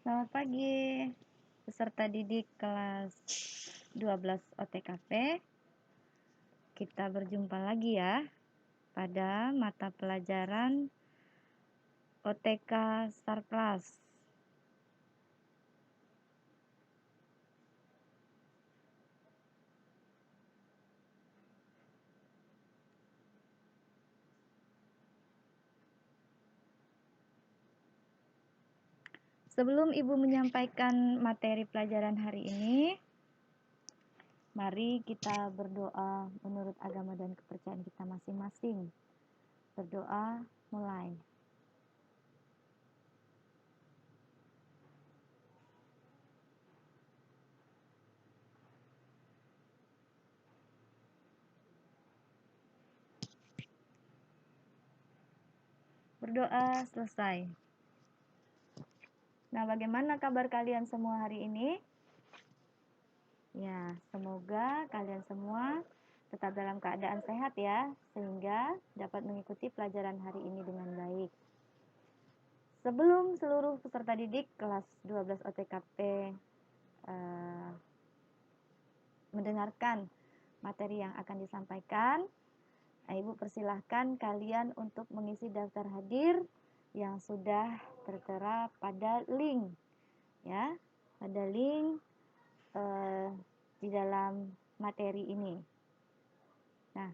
Selamat pagi, peserta didik kelas 12 OTKP. Kita berjumpa lagi ya pada mata pelajaran OTK Sarpras. Sebelum Ibu menyampaikan materi pelajaran hari ini, mari kita berdoa menurut agama dan kepercayaan kita masing-masing. Berdoa mulai. Berdoa selesai. Nah, bagaimana kabar kalian semua hari ini? Ya, semoga kalian semua tetap dalam keadaan sehat ya, sehingga dapat mengikuti pelajaran hari ini dengan baik. Sebelum seluruh peserta didik kelas 12 OTKP mendengarkan materi yang akan disampaikan, Ibu persilahkan kalian untuk mengisi daftar hadir yang sudah tertera pada link, ya, pada link di dalam materi ini. Nah,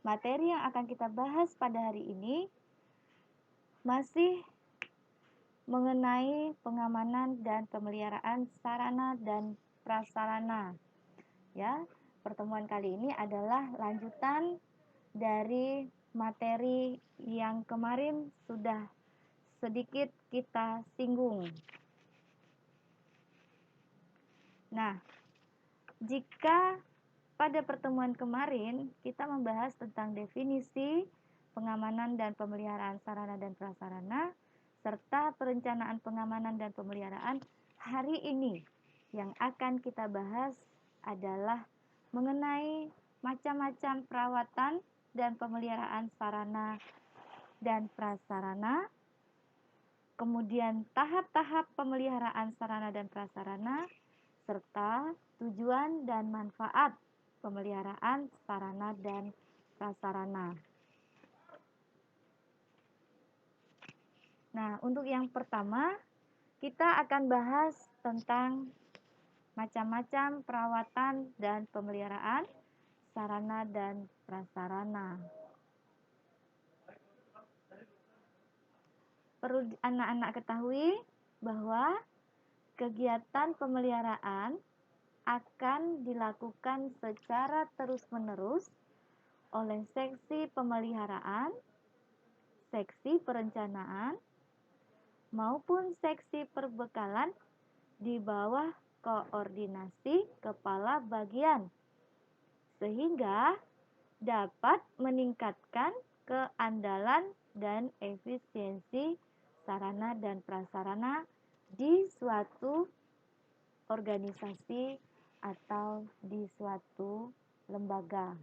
materi yang akan kita bahas pada hari ini masih mengenai pengamanan dan pemeliharaan sarana dan prasarana. Ya, pertemuan kali ini adalah lanjutan dari materi yang kemarin sudah sedikit kita singgung. Nah, jika pada pertemuan kemarin kita membahas tentang definisi pengamanan dan pemeliharaan sarana dan prasarana serta perencanaan pengamanan dan pemeliharaan, hari ini yang akan kita bahas adalah mengenai macam-macam perawatan dan pemeliharaan sarana dan prasarana, kemudian tahap-tahap pemeliharaan sarana dan prasarana, serta tujuan dan manfaat pemeliharaan sarana dan prasarana. Nah, untuk yang pertama, kita akan bahas tentang macam-macam perawatan dan pemeliharaan sarana dan prasarana. Perlu anak-anak ketahui bahwa kegiatan pemeliharaan akan dilakukan secara terus-menerus oleh seksi pemeliharaan, seksi perencanaan, maupun seksi perbekalan di bawah koordinasi kepala bagian, sehingga dapat meningkatkan keandalan dan efisiensi sarana dan prasarana di suatu organisasi atau di suatu lembaga.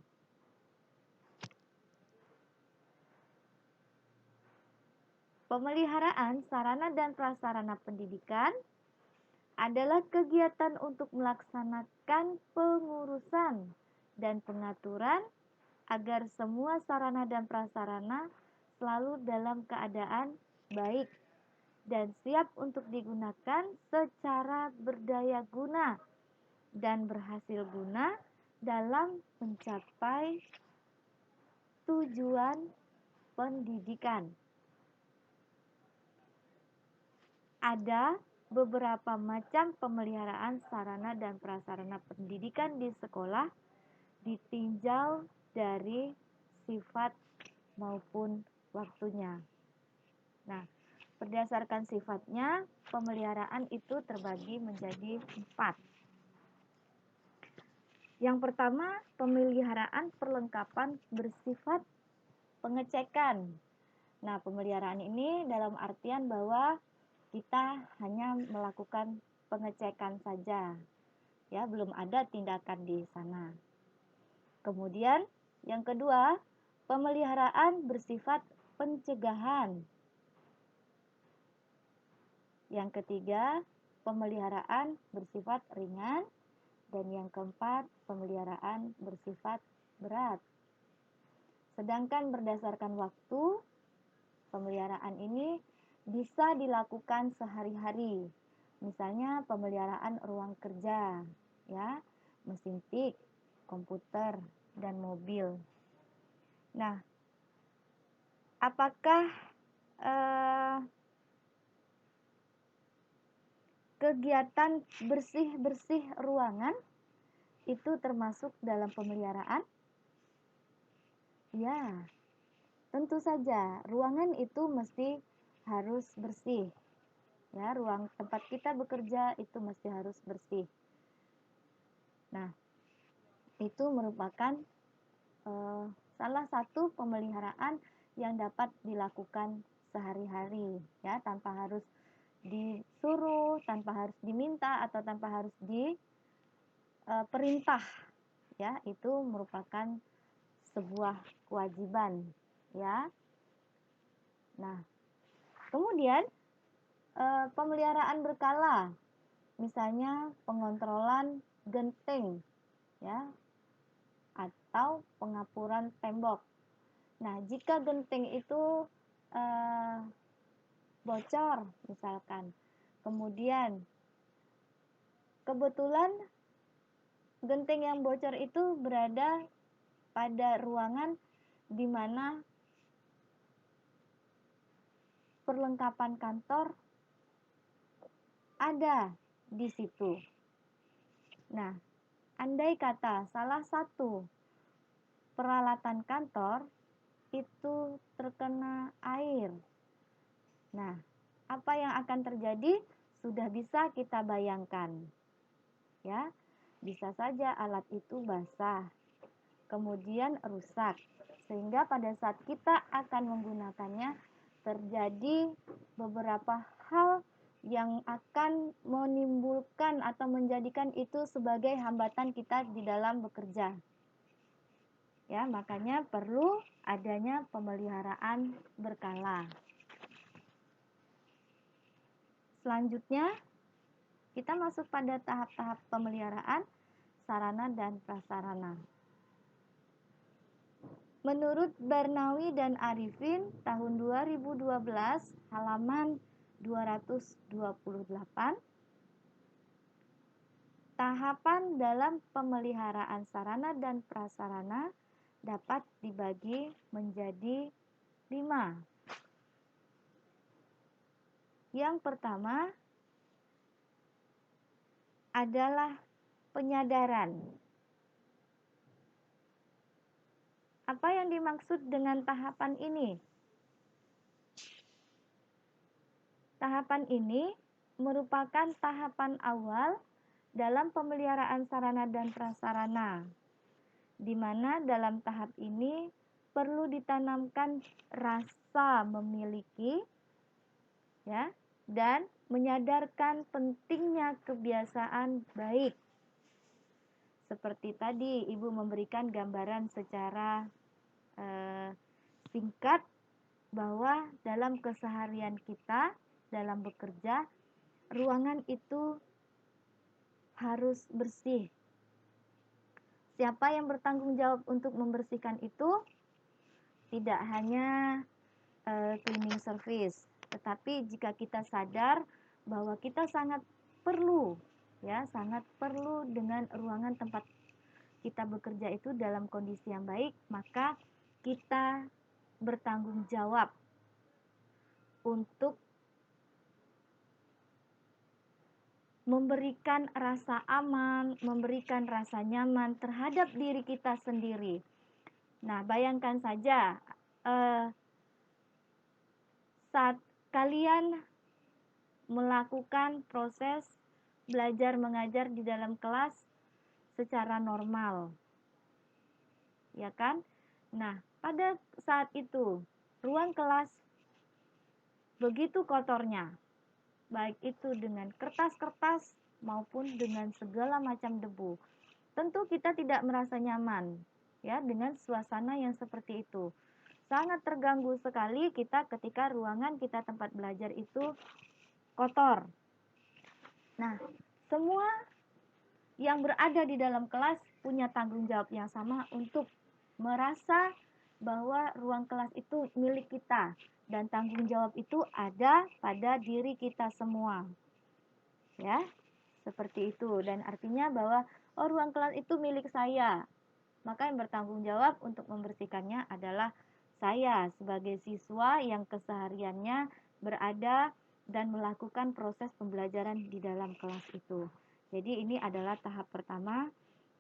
Pemeliharaan sarana dan prasarana pendidikan adalah kegiatan untuk melaksanakan pengurusan dan pengaturan agar semua sarana dan prasarana selalu dalam keadaan baik dan siap untuk digunakan secara berdaya guna dan berhasil guna dalam mencapai tujuan pendidikan. Ada beberapa macam pemeliharaan sarana dan prasarana pendidikan di sekolah ditinjau dari sifat maupun waktunya. Nah, berdasarkan sifatnya, pemeliharaan itu terbagi menjadi 4. Yang pertama, pemeliharaan perlengkapan bersifat pengecekan. Nah, pemeliharaan ini dalam artian bahwa kita hanya melakukan pengecekan saja, ya, belum ada tindakan di sana. Kemudian, yang kedua, pemeliharaan bersifat pencegahan. Yang ketiga, pemeliharaan bersifat ringan. Dan yang keempat, pemeliharaan bersifat berat. Sedangkan berdasarkan waktu, pemeliharaan ini bisa dilakukan sehari-hari. Misalnya pemeliharaan ruang kerja, ya, mesin tik, komputer, dan mobil. Nah, apakah kegiatan bersih-bersih ruangan itu termasuk dalam pemeliharaan? Ya, tentu saja. Ruangan itu mesti harus bersih. Ya, ruang tempat kita bekerja itu mesti harus bersih. Nah, itu merupakan salah satu pemeliharaan yang dapat dilakukan sehari-hari, ya, tanpa harus disuruh, tanpa harus diminta, atau tanpa harus diperintah, ya, itu merupakan sebuah kewajiban, ya. Nah, kemudian pemeliharaan berkala, misalnya pengontrolan genting, ya, atau pengapuran tembok. Nah, jika genting itu bocor misalkan, kemudian kebetulan genting yang bocor itu berada pada ruangan di mana perlengkapan kantor ada di situ. Nah, andai kata salah satu peralatan kantor itu terkena air. Nah, apa yang akan terjadi sudah bisa kita bayangkan. Ya, bisa saja alat itu basah, kemudian rusak, sehingga pada saat kita akan menggunakannya terjadi beberapa hal yang akan menimbulkan atau menjadikan itu sebagai hambatan kita di dalam bekerja. Ya, makanya perlu adanya pemeliharaan berkala. Selanjutnya, kita masuk pada tahap-tahap pemeliharaan sarana dan prasarana. Menurut Barnawi dan Arifin, tahun 2012, halaman 228, tahapan dalam pemeliharaan sarana dan prasarana dapat dibagi menjadi 5. Yang pertama adalah penyadaran. Apa yang dimaksud dengan tahapan ini? Tahapan ini merupakan tahapan awal dalam pemeliharaan sarana dan prasarana, di mana dalam tahap ini perlu ditanamkan rasa memiliki, ya, dan menyadarkan pentingnya kebiasaan baik. Seperti tadi Ibu memberikan gambaran secara singkat bahwa dalam keseharian kita dalam bekerja, ruangan itu harus bersih. Siapa yang bertanggung jawab untuk membersihkan itu? Tidak hanya cleaning service, tetapi jika kita sadar bahwa kita sangat perlu, ya, sangat perlu dengan ruangan tempat kita bekerja itu dalam kondisi yang baik, maka kita bertanggung jawab untuk memberikan rasa aman, memberikan rasa nyaman terhadap diri kita sendiri. Nah, bayangkan saja saat kalian melakukan proses belajar mengajar di dalam kelas secara normal, ya kan? Nah, pada saat itu ruang kelas begitu kotornya, baik itu dengan kertas-kertas maupun dengan segala macam debu. Tentu kita tidak merasa nyaman, ya, dengan suasana yang seperti itu. Sangat terganggu sekali kita ketika ruangan kita tempat belajar itu kotor. Nah, semua yang berada di dalam kelas punya tanggung jawab yang sama untuk merasa bahwa ruang kelas itu milik kita, dan tanggung jawab itu ada pada diri kita semua. Ya, seperti itu. Dan artinya bahwa ruang kelas itu milik saya. Maka yang bertanggung jawab untuk membersihkannya adalah saya sebagai siswa yang kesehariannya berada dan melakukan proses pembelajaran di dalam kelas itu. Jadi ini adalah tahap pertama,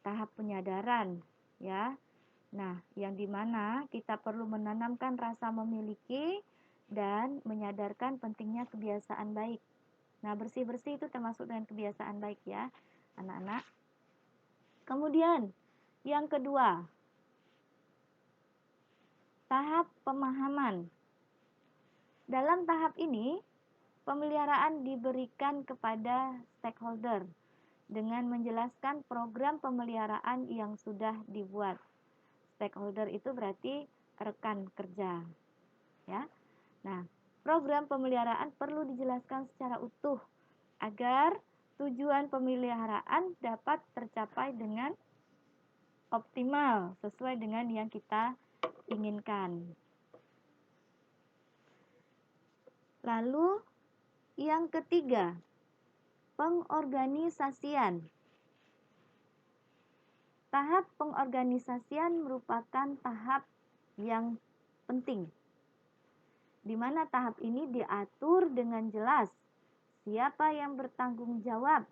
tahap penyadaran, ya. Nah, yang dimana kita perlu menanamkan rasa memiliki dan menyadarkan pentingnya kebiasaan baik. Nah, bersih-bersih itu termasuk dengan kebiasaan baik ya, anak-anak. Kemudian, yang kedua, tahap pemahaman. Dalam tahap ini, pemeliharaan diberikan kepada stakeholder dengan menjelaskan program pemeliharaan yang sudah dibuat. Stakeholder itu berarti rekan kerja, ya. Nah, program pemeliharaan perlu dijelaskan secara utuh agar tujuan pemeliharaan dapat tercapai dengan optimal sesuai dengan yang kita inginkan. Lalu yang ketiga, pengorganisasian. Tahap pengorganisasian merupakan tahap yang penting, di mana tahap ini diatur dengan jelas siapa yang bertanggung jawab,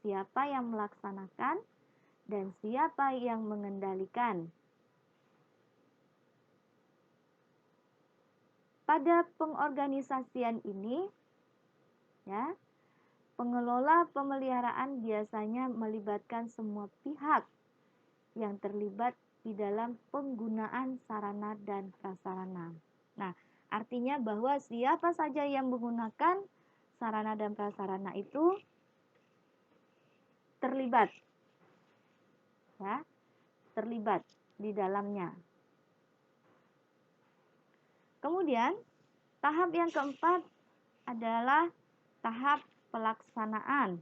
siapa yang melaksanakan, dan siapa yang mengendalikan. Pada pengorganisasian ini, ya, pengelola pemeliharaan biasanya melibatkan semua pihak yang terlibat di dalam penggunaan sarana dan prasarana. Nah, artinya bahwa siapa saja yang menggunakan sarana dan prasarana itu terlibat, ya, terlibat di dalamnya. Kemudian, tahap yang keempat adalah tahap pelaksanaan.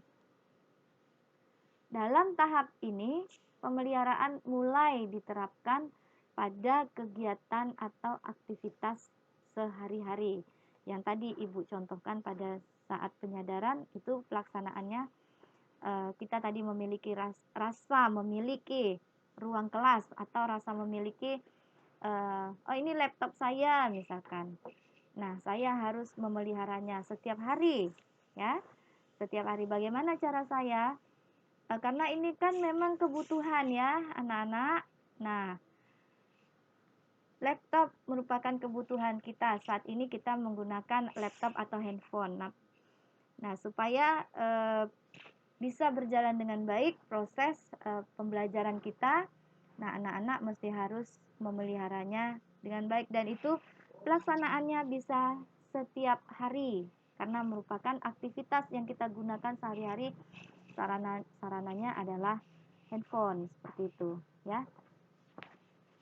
Dalam tahap ini, pemeliharaan mulai diterapkan pada kegiatan atau aktivitas sehari-hari. Yang tadi Ibu contohkan pada saat penyadaran, itu pelaksanaannya kita tadi memiliki rasa memiliki ruang kelas atau rasa memiliki oh ini laptop saya misalkan. Nah, saya harus memeliharanya setiap hari, ya. Setiap hari. Bagaimana cara saya? Karena ini kan memang kebutuhan ya, anak-anak. Nah, laptop merupakan kebutuhan kita. Saat ini kita menggunakan laptop atau handphone. Nah, supaya bisa berjalan dengan baik proses pembelajaran kita, nah anak-anak mesti harus memeliharanya dengan baik, dan itu pelaksanaannya bisa setiap hari karena merupakan aktivitas yang kita gunakan sehari-hari. Sarananya adalah handphone, seperti itu ya.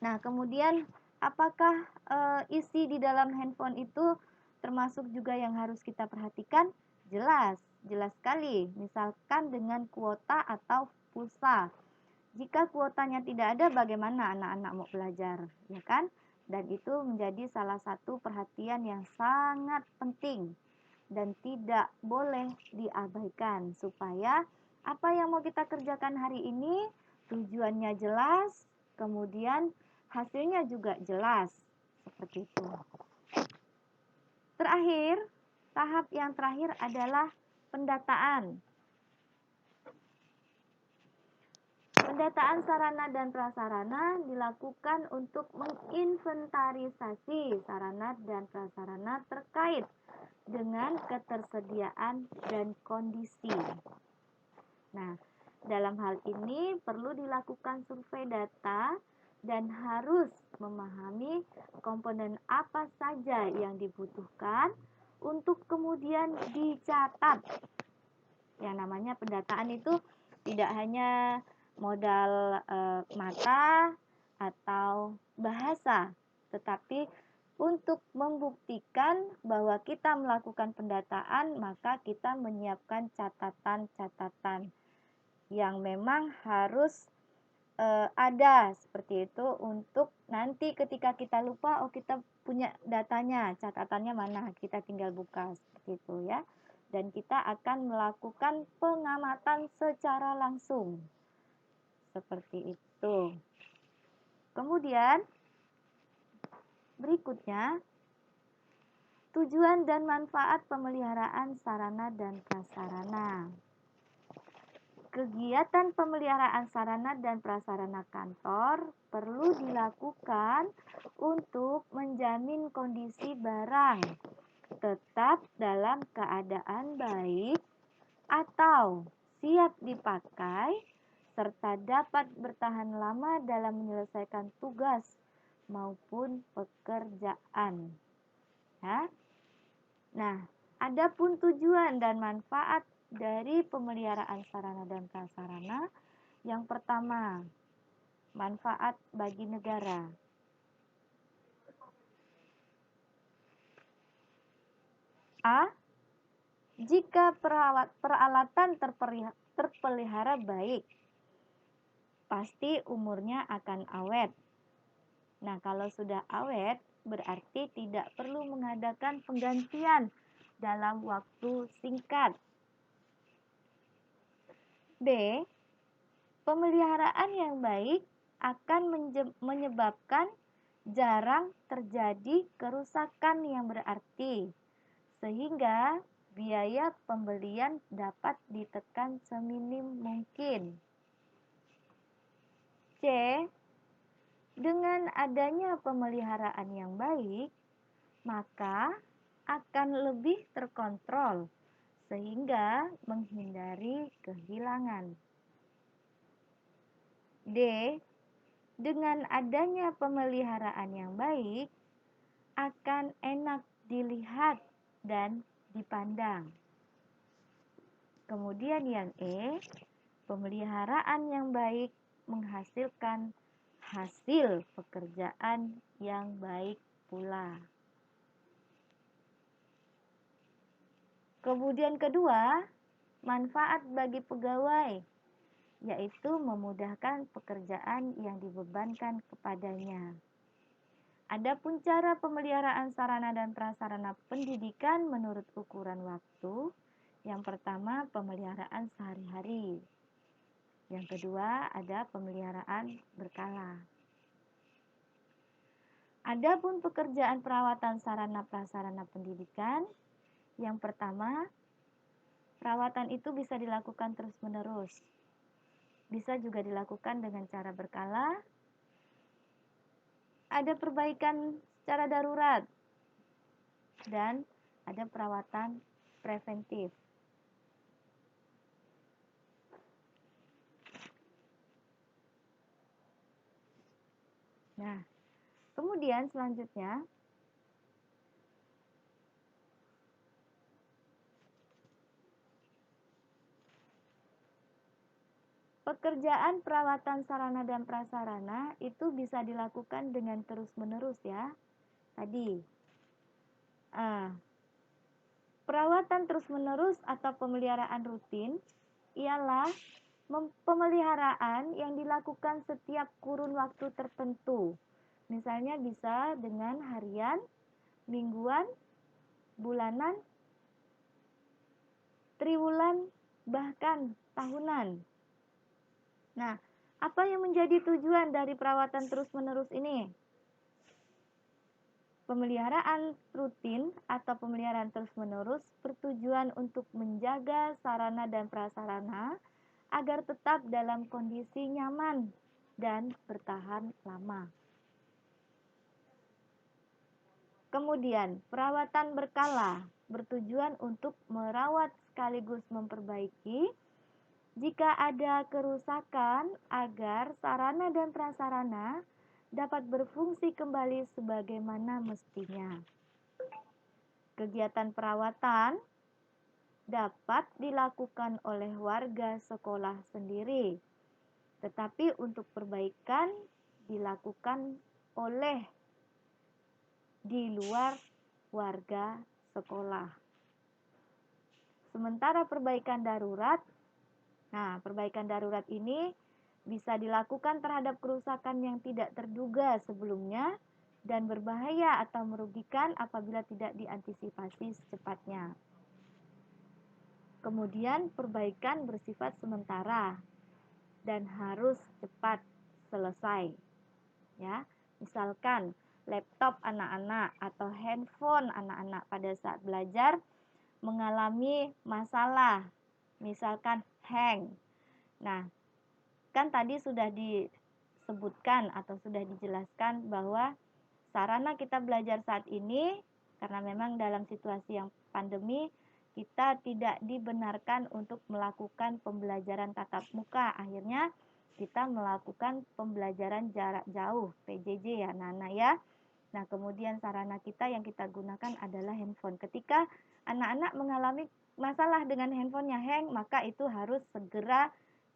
Nah, kemudian apakah isi di dalam handphone itu termasuk juga yang harus kita perhatikan? Jelas sekali. Misalkan dengan kuota atau pulsa. Jika kuotanya tidak ada, bagaimana anak-anak mau belajar, ya kan? Dan itu menjadi salah satu perhatian yang sangat penting dan tidak boleh diabaikan, supaya apa yang mau kita kerjakan hari ini tujuannya jelas, kemudian hasilnya juga jelas, seperti itu. Terakhir, tahap yang terakhir adalah pendataan. Pendataan sarana dan prasarana dilakukan untuk menginventarisasi sarana dan prasarana terkait dengan ketersediaan dan kondisi. Nah, dalam hal ini perlu dilakukan survei data dan harus memahami komponen apa saja yang dibutuhkan untuk kemudian dicatat. Yang namanya pendataan itu tidak hanya modal mata atau bahasa, tetapi Untuk membuktikan bahwa kita melakukan pendataan, maka kita menyiapkan catatan-catatan yang memang harus ada seperti itu untuk nanti ketika kita lupa, oh kita punya datanya, catatannya mana, kita tinggal buka seperti itu ya. Dan kita akan melakukan pengamatan secara langsung. Seperti itu. Kemudian berikutnya, tujuan dan manfaat pemeliharaan sarana dan prasarana. Kegiatan pemeliharaan sarana dan prasarana kantor perlu dilakukan untuk menjamin kondisi barang tetap dalam keadaan baik atau siap dipakai serta dapat bertahan lama dalam menyelesaikan tugas maupun pekerjaan. Ya. Nah, adapun tujuan dan manfaat dari pemeliharaan sarana dan prasarana, yang pertama, manfaat bagi negara. A. Jika peralatan terpelihara baik, pasti umurnya akan awet. Nah, kalau sudah awet, berarti tidak perlu mengadakan penggantian dalam waktu singkat. B. Pemeliharaan yang baik akan menyebabkan jarang terjadi kerusakan yang berarti, sehingga biaya pembelian dapat ditekan seminim mungkin. C. Dengan adanya pemeliharaan yang baik, maka akan lebih terkontrol, sehingga menghindari kehilangan. D. Dengan adanya pemeliharaan yang baik, akan enak dilihat dan dipandang. Kemudian yang E, pemeliharaan yang baik menghasilkan hasil pekerjaan yang baik pula. Kemudian kedua, manfaat bagi pegawai, yaitu memudahkan pekerjaan yang dibebankan kepadanya. Adapun cara pemeliharaan sarana dan prasarana pendidikan menurut ukuran waktu, yang pertama pemeliharaan sehari-hari. Yang kedua ada pemeliharaan berkala. Adapun pekerjaan perawatan sarana prasarana pendidikan, yang pertama, perawatan itu bisa dilakukan terus-menerus. Bisa juga dilakukan dengan cara berkala. Ada perbaikan secara darurat dan ada perawatan preventif. Nah, kemudian selanjutnya pekerjaan perawatan sarana dan prasarana itu bisa dilakukan dengan terus-menerus ya. Tadi perawatan terus-menerus atau pemeliharaan rutin ialah pemeliharaan yang dilakukan setiap kurun waktu tertentu. Misalnya bisa dengan harian, mingguan, bulanan, triwulan, bahkan tahunan. Nah, apa yang menjadi tujuan dari perawatan terus-menerus ini? Pemeliharaan rutin atau pemeliharaan terus-menerus bertujuan untuk menjaga sarana dan prasarana agar tetap dalam kondisi nyaman dan bertahan lama. Kemudian, perawatan berkala bertujuan untuk merawat sekaligus memperbaiki jika ada kerusakan agar sarana dan prasarana dapat berfungsi kembali sebagaimana mestinya. Kegiatan perawatan dapat dilakukan oleh warga sekolah sendiri, tetapi untuk perbaikan dilakukan oleh di luar warga sekolah. Sementara perbaikan darurat, nah perbaikan darurat ini bisa dilakukan terhadap kerusakan yang tidak terduga sebelumnya dan berbahaya atau merugikan apabila tidak diantisipasi secepatnya. Kemudian perbaikan bersifat sementara dan harus cepat selesai. Ya, misalkan laptop anak-anak atau handphone anak-anak pada saat belajar mengalami masalah, misalkan hang. Nah, kan tadi sudah disebutkan atau sudah dijelaskan bahwa sarana kita belajar saat ini karena memang dalam situasi yang pandemi kita tidak dibenarkan untuk melakukan pembelajaran tatap muka. Akhirnya kita melakukan pembelajaran jarak jauh PJJ ya Nana ya. Nah, kemudian sarana kita yang kita gunakan adalah handphone. Ketika anak-anak mengalami masalah dengan handphonenya hang, maka itu harus segera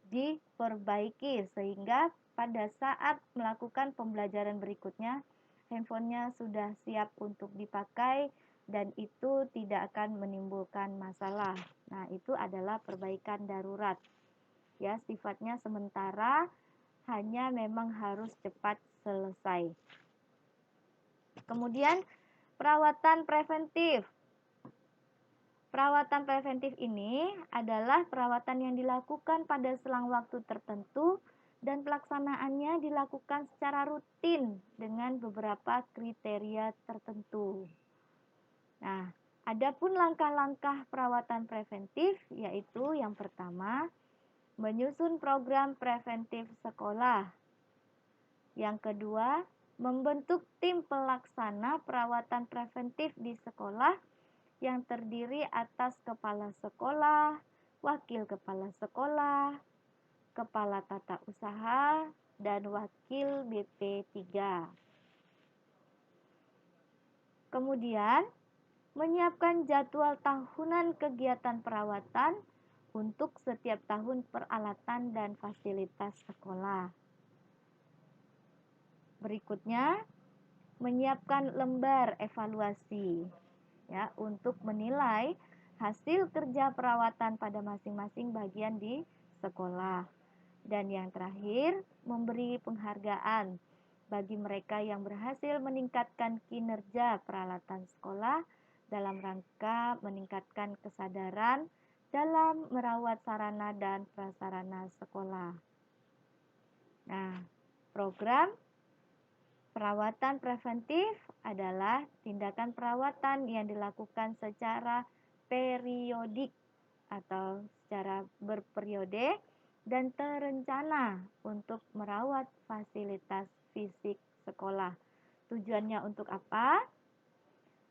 diperbaiki sehingga pada saat melakukan pembelajaran berikutnya handphonenya sudah siap untuk dipakai dan itu tidak akan menimbulkan masalah. Nah, itu adalah perbaikan darurat. Ya, sifatnya sementara, hanya memang harus cepat selesai. Kemudian perawatan preventif. Perawatan preventif ini adalah perawatan yang dilakukan pada selang waktu tertentu dan pelaksanaannya dilakukan secara rutin dengan beberapa kriteria tertentu. Nah, adapun langkah-langkah perawatan preventif yaitu yang pertama, menyusun program preventif sekolah. Yang kedua, membentuk tim pelaksana perawatan preventif di sekolah yang terdiri atas kepala sekolah, wakil kepala sekolah, kepala tata usaha, dan wakil BP3. Kemudian, menyiapkan jadwal tahunan kegiatan perawatan untuk setiap tahun peralatan dan fasilitas sekolah. Berikutnya, menyiapkan lembar evaluasi ya untuk menilai hasil kerja perawatan pada masing-masing bagian di sekolah. Dan yang terakhir, memberi penghargaan bagi mereka yang berhasil meningkatkan kinerja peralatan sekolah dalam rangka meningkatkan kesadaran dalam merawat sarana dan prasarana sekolah. Nah, program perawatan preventif adalah tindakan perawatan yang dilakukan secara periodik atau secara berperiode dan terencana untuk merawat fasilitas fisik sekolah. Tujuannya untuk apa?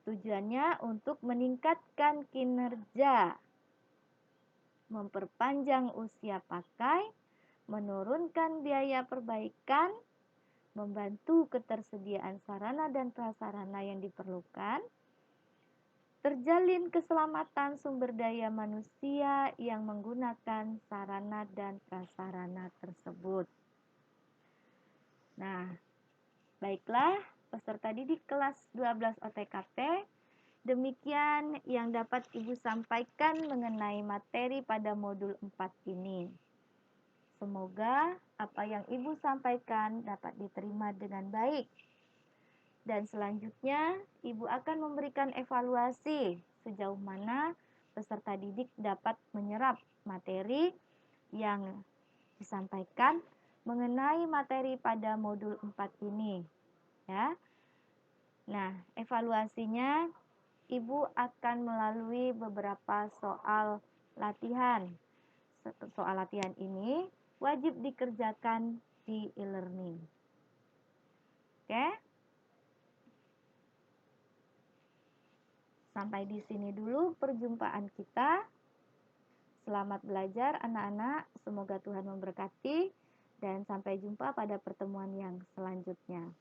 Tujuannya untuk meningkatkan kinerja, memperpanjang usia pakai, menurunkan biaya perbaikan, membantu ketersediaan sarana dan prasarana yang diperlukan, terjalin keselamatan sumber daya manusia yang menggunakan sarana dan prasarana tersebut. Nah, baiklah peserta didik kelas 12 OTKP, demikian yang dapat Ibu sampaikan mengenai materi pada modul 4 ini. Semoga apa yang Ibu sampaikan dapat diterima dengan baik. Dan selanjutnya, Ibu akan memberikan evaluasi sejauh mana peserta didik dapat menyerap materi yang disampaikan mengenai materi pada modul 4 ini. Ya. Nah, evaluasinya Ibu akan melalui beberapa soal latihan. Soal latihan ini wajib dikerjakan di e-learning. Oke? Sampai di sini dulu perjumpaan kita. Selamat belajar anak-anak, semoga Tuhan memberkati dan sampai jumpa pada pertemuan yang selanjutnya.